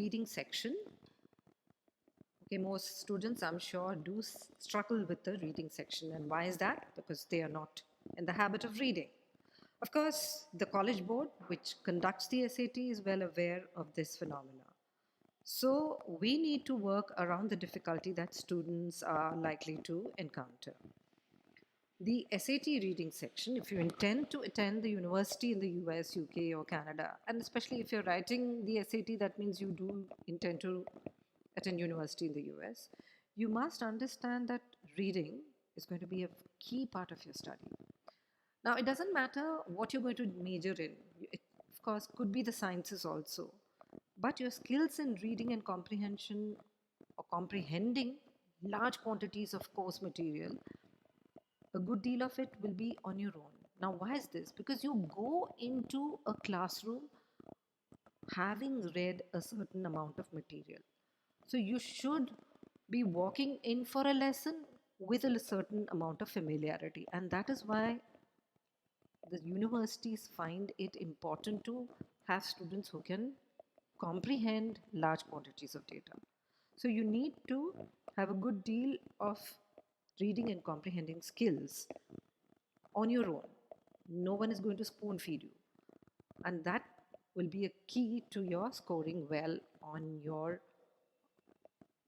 reading section. Okay, most students, I'm sure, do struggle with the reading section. And why is that? Because they are not in the habit of reading. Of course, the College Board, which conducts the SAT, is well aware of this phenomena. So we need to work around the difficulty that students are likely to encounter. The SAT reading section, if you intend to attend the university in the US, UK, or Canada, and especially if you're writing the SAT, that means you do intend to attend university in the US, you must understand that reading is going to be a key part of your study. Now, it doesn't matter what you're going to major in. It, of course, could be the sciences also. But your skills in reading and comprehension or comprehending large quantities of course material, a good deal of it will be on your own. Now, why is this? Because you go into a classroom having read a certain amount of material. So you should be walking in for a lesson with a certain amount of familiarity. And that is why the universities find it important to have students who can comprehend large quantities of data. So you need to have a good deal of reading and comprehending skills on your own. No one is going to spoon feed you. And that will be a key to your scoring well on your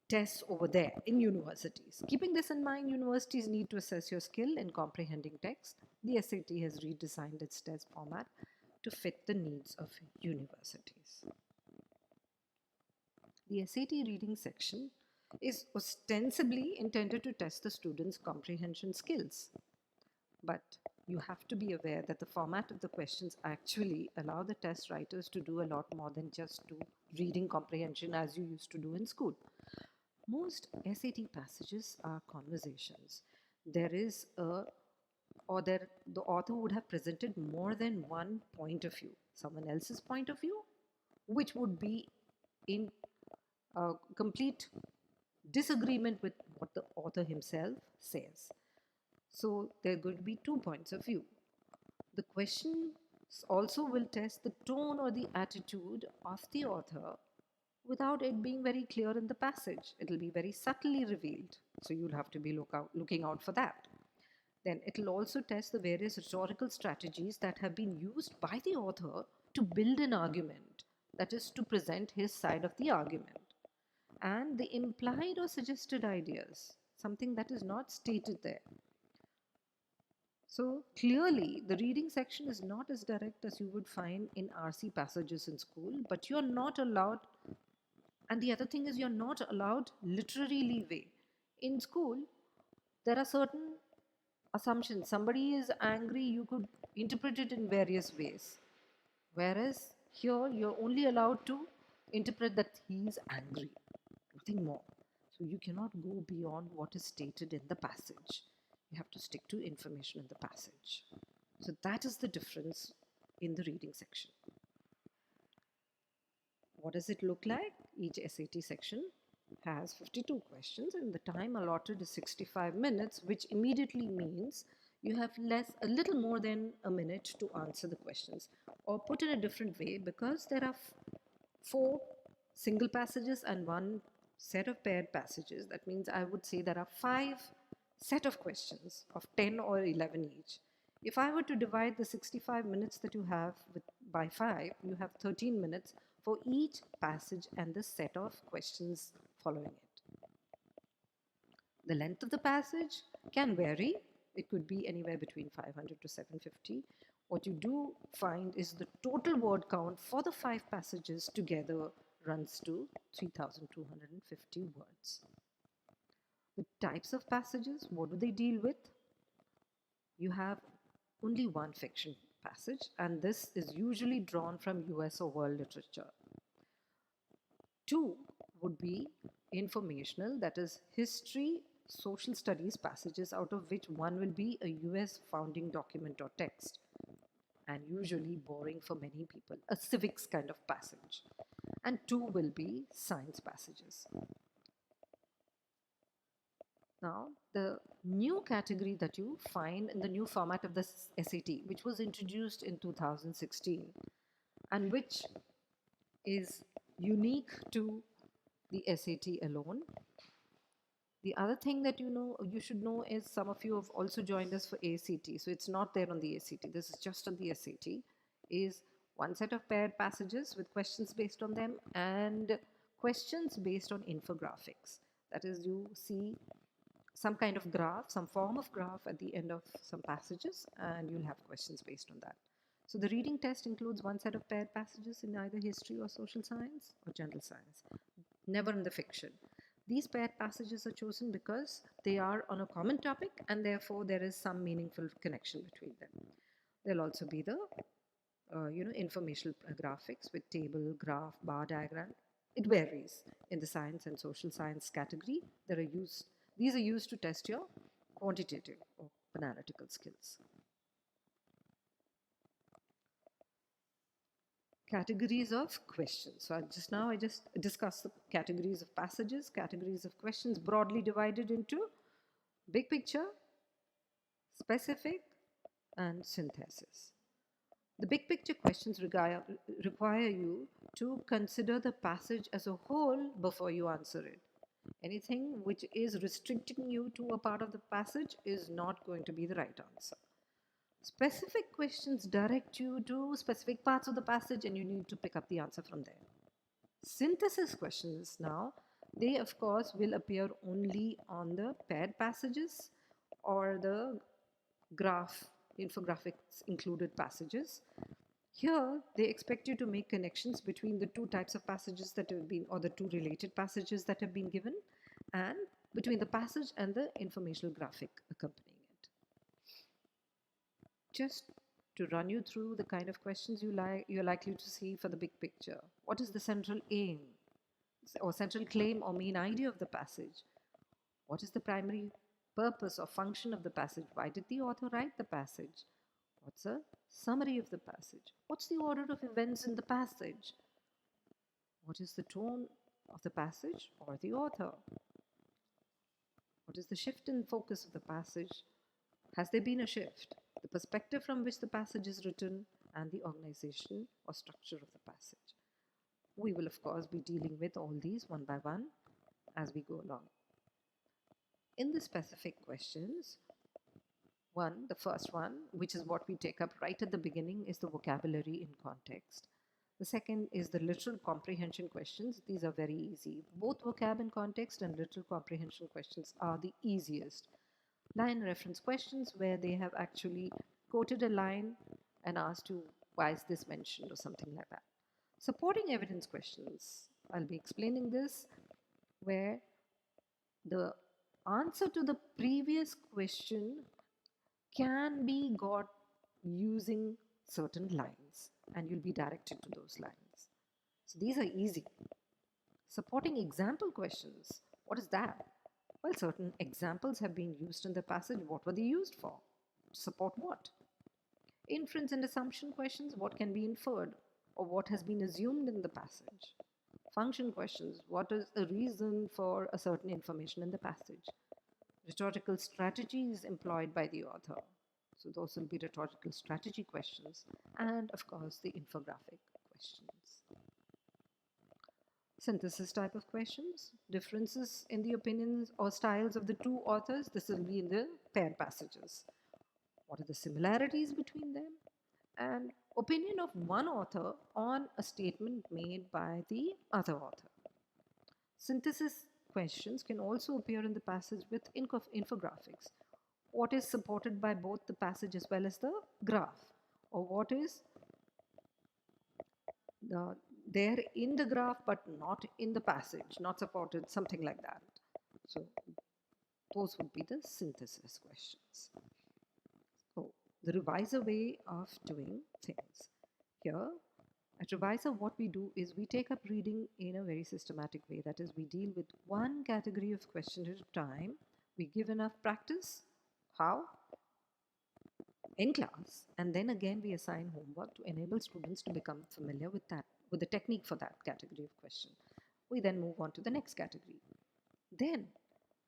tests over there in universities. Keeping this in mind, universities need to assess your skill in comprehending text. The SAT has redesigned its test format to fit the needs of universities. The SAT reading section is ostensibly intended to test the students' comprehension skills. But you have to be aware that the format of the questions actually allow the test writers to do a lot more than just do reading comprehension as you used to do in school. Most SAT passages are conversations. There is a, or there, the author would have presented more than one point of view, someone else's point of view, which would be in complete disagreement with what the author himself says. So there are going to be 2 points of view. The questions also will test the tone or the attitude of the author without it being very clear in the passage. It will be very subtly revealed. So you'll have to be looking out for that. Then it will also test the various rhetorical strategies that have been used by the author to build an argument, that is, to present his side of the argument. And the implied or suggested ideas, something that is not stated there. So clearly, the reading section is not as direct as you would find in RC passages in school, but you're not allowed, and the other thing is you're not allowed literary leeway. In school, there are certain assumptions. Somebody is angry, you could interpret it in various ways. Whereas here, you're only allowed to interpret that he is angry, nothing more. So you cannot go beyond what is stated in the passage. You have to stick to information in the passage. So that is the difference in the reading section. What does it look like? Each SAT section has 52 questions and the time allotted is 65 minutes, which immediately means you have a little more than a minute to answer the questions. Or put in a different way, because there are 4 single passages and 1 set of paired passages, that means I would say there are 5 set of questions of 10 or 11 each. If I were to divide the 65 minutes that you have by 5, you have 13 minutes for each passage and the set of questions following it. The length of the passage can vary. It could be anywhere between 500 to 750. What you do find is the total word count for the 5 passages together runs to 3,250 words. The types of passages, what do they deal with? You have only one fiction passage, and this is usually drawn from US or world literature. 2 would be informational, that is history, social studies passages, out of which 1 will be a US founding document or text, and usually boring for many people, a civics kind of passage. And 2 will be science passages. Now, the new category that you find in the new format of the SAT, which was introduced in 2016, and which is unique to the SAT alone. The other thing that you should know is some of you have also joined us for ACT. So it's not there on the ACT. This is just on the SAT. Is one set of paired passages with questions based on them and questions based on infographics. That is, you see some kind of graph, some form of graph at the end of some passages, and you'll have questions based on that. So the reading test includes one set of paired passages in either history or social science or general science, never in the fiction. These paired passages are chosen because they are on a common topic and therefore there is some meaningful connection between them. There'll also be the informational graphics with table, graph, bar diagram. It varies in the science and social science category. These are used to test your quantitative or analytical skills. Categories of questions. So I just discussed the categories of passages, categories of questions broadly divided into big picture, specific, and synthesis. The big picture questions require you to consider the passage as a whole before you answer it. Anything which is restricting you to a part of the passage is not going to be the right answer. Specific questions direct you to specific parts of the passage and you need to pick up the answer from there. Synthesis questions now, they of course will appear only on the paired passages or the infographics included passages. Here, they expect you to make connections between the two types of passages that have been, or the two related passages that have been given, and between the passage and the informational graphic accompanying it. Just to run you through the kind of questions you're likely to see for the big picture. What is the central aim or central claim or main idea of the passage? What is the primary purpose or function of the passage? Why did the author write the passage? What's a summary of the passage? What's the order of events in the passage? What is the tone of the passage or the author? What is the shift in focus of the passage? Has there been a shift? The perspective from which the passage is written and the organization or structure of the passage. We will, of course, be dealing with all these one by one as we go along. In the specific questions, the first one, which is what we take up right at the beginning, is the vocabulary in context. The second is the literal comprehension questions. These are very easy. Both vocab in context and literal comprehension questions are the easiest. Line reference questions where they have actually quoted a line and asked you, why is this mentioned or something like that. Supporting evidence questions. I'll be explaining this where the answer to the previous question can be got using certain lines and you'll be directed to those lines. So these are easy. Supporting example questions. What is that? Well, certain examples have been used in the passage. What were they used for? To support what? Inference and assumption questions. What can be inferred or what has been assumed in the passage? Function questions. What is a reason for a certain information in the passage? Rhetorical strategies employed by the author. So those will be rhetorical strategy questions. And of course, the infographic questions. Synthesis type of questions. Differences in the opinions or styles of the two authors. This will be in the paired passages. What are the similarities between them? And opinion of one author on a statement made by the other author. Synthesis questions can also appear in the passage with infographics. What is supported by both the passage as well as the graph? Or what is there in the graph but not in the passage, not supported, something like that. So those would be the synthesis questions. So the ReWiser way of doing things. Here at ReWiser, what we do is we take up reading in a very systematic way. That is, we deal with one category of question at a time. We give enough practice. How? In class, and then again we assign homework to enable students to become familiar with the technique for that category of question. We then move on to the next category. Then,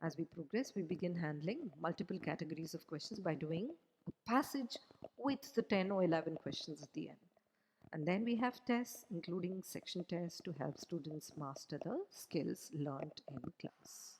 as we progress, we begin handling multiple categories of questions by doing a passage with the 10 or 11 questions at the end. And then we have tests, including section tests, to help students master the skills learned in class.